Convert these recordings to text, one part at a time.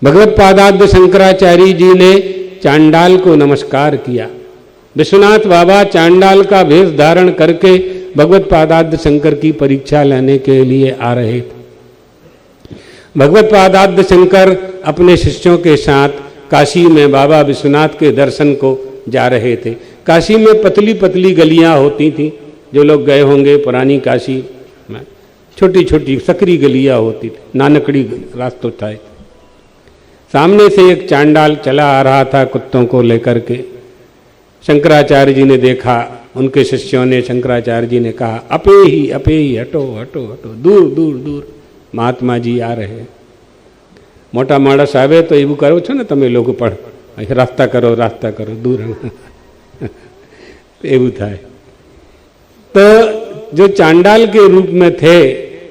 भगवत पादाद्य शंकराचार्य जी ने चांडाल को नमस्कार किया। विश्वनाथ बाबा चांडाल का वेश धारण करके भगवत पादाद्य शंकर की परीक्षा लेने के लिए आ रहे थे। भगवत पादाद्य शंकर अपने शिष्यों के साथ काशी में बाबा विश्वनाथ के दर्शन को जा रहे थे। काशी में पतली पतली गलियां होती थी, जो लोग गए होंगे पुरानी काशी में, छोटी छोटी सकरी गलियां होती थी, नानकड़ी रास्तों था। सामने से एक चांडाल चला आ रहा था कुत्तों को लेकर के। शंकराचार्य जी ने देखा, उनके शिष्यों ने, शंकराचार्य जी ने कहा अपे ही हटो हटो हटो, दूर दूर दूर, महात्मा जी आ रहे। मोटा माणस आवे तो એવું કરો છો ને તમે લોકો પણ, રાસ્તા કરો दूर એવું થાય। तो जो चांडाल के रूप में थे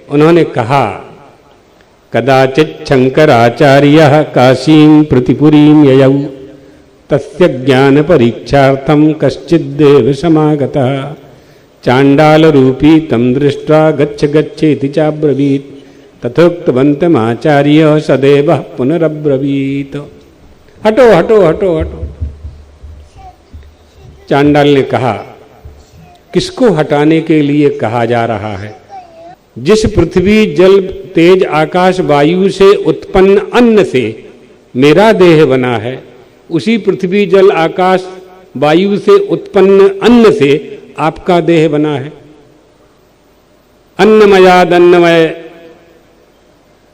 उन्होंने कहा कदाचित शंकराचार्यः काशीं प्रतिपुरीं ययौ तस्य ज्ञान परीक्षार्थं कश्चिद्देव समागतः चांडाल रूपी तं दृष्ट्वा गच्छ गच्छेति चाब्रवीत् तथोक्तवन्तमाचार्य सदैव पुनरब्रवीत्। हटो हटो हटो हटो। चांडाल ने कहा किसको हटाने के लिए कहा जा रहा है? जिस पृथ्वी जल तेज आकाश वायु से उत्पन्न अन्न से मेरा देह बना है, उसी पृथ्वी जल आकाश वायु से उत्पन्न अन्न से आपका देह बना है। अन्नमयाद अन्नमय,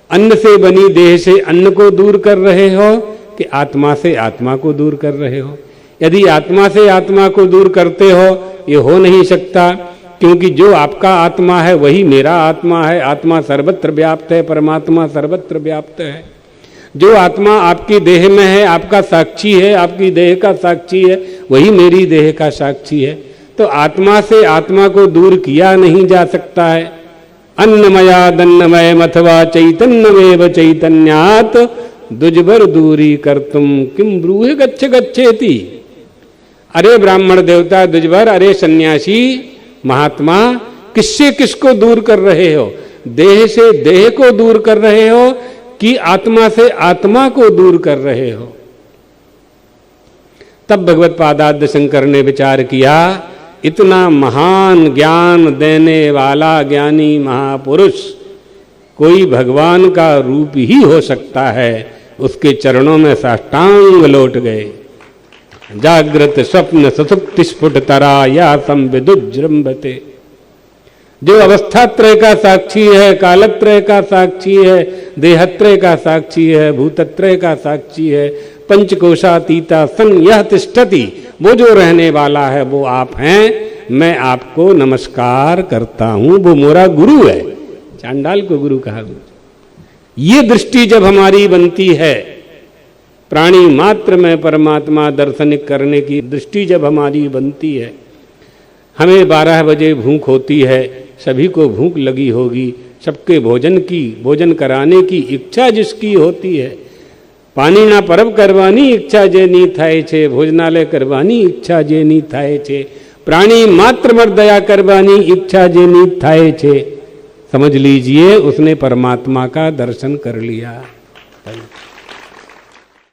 अन्न से बनी देह से अन्न को दूर कर रहे हो कि आत्मा से आत्मा को दूर कर रहे हो? यदि आत्मा से आत्मा को दूर करते हो, ये हो नहीं सकता, क्योंकि जो आपका आत्मा है वही मेरा आत्मा है। आत्मा सर्वत्र व्याप्त है, परमात्मा सर्वत्र व्याप्त है। जो आत्मा आपकी देह में है, आपका साक्षी है, आपकी देह का साक्षी है, वही मेरी देह का साक्षी है। तो आत्मा से आत्मा को दूर किया नहीं जा सकता है। अन्नमयादन्नमय अथवा चैतन्यमेव चैतन्यात् दुजबर दूरी कर्तुम किम ब्रूहि गच्छ गच्छेति। अरे ब्राह्मण देवता दुजबर, अरे सन्यासी महात्मा, किससे किसको दूर कर रहे हो? देह से देह को दूर कर रहे हो कि आत्मा से आत्मा को दूर कर रहे हो? तब भगवत पादाद्य शंकर ने विचार किया, इतना महान ज्ञान देने वाला ज्ञानी महापुरुष कोई भगवान का रूप ही हो सकता है। उसके चरणों में साष्टांग लौट गए। जागृत स्वप्न सुसुप्ति स्फुट तरा या संविदुज्जृंभते। जो अवस्थात्रय का साक्षी है, कालत्रय का साक्षी है, देहत्रय का साक्षी है, भूतत्रय का साक्षी है, पंचकोशातीता सन यह तिष्ठति, वो जो रहने वाला है वो आप हैं। मैं आपको नमस्कार करता हूं, वो मेरा गुरु है। चांडाल को गुरु कहा। ये दृष्टि जब हमारी बनती है, प्राणी मात्र में परमात्मा दर्शन करने की दृष्टि जब हमारी बनती है, हमें 12 बजे भूख होती है, सभी को भूख लगी होगी, सबके भोजन कराने की इच्छा जिसकी होती है, पानीना परब करवानी इच्छा जेनी थाय छे, भोजनालय करवानी इच्छा जेनी थाय छे, प्राणी मात्र पर दया करवानी इच्छा जेनी थाय छे, समझ लीजिए उसने परमात्मा का दर्शन कर लिया।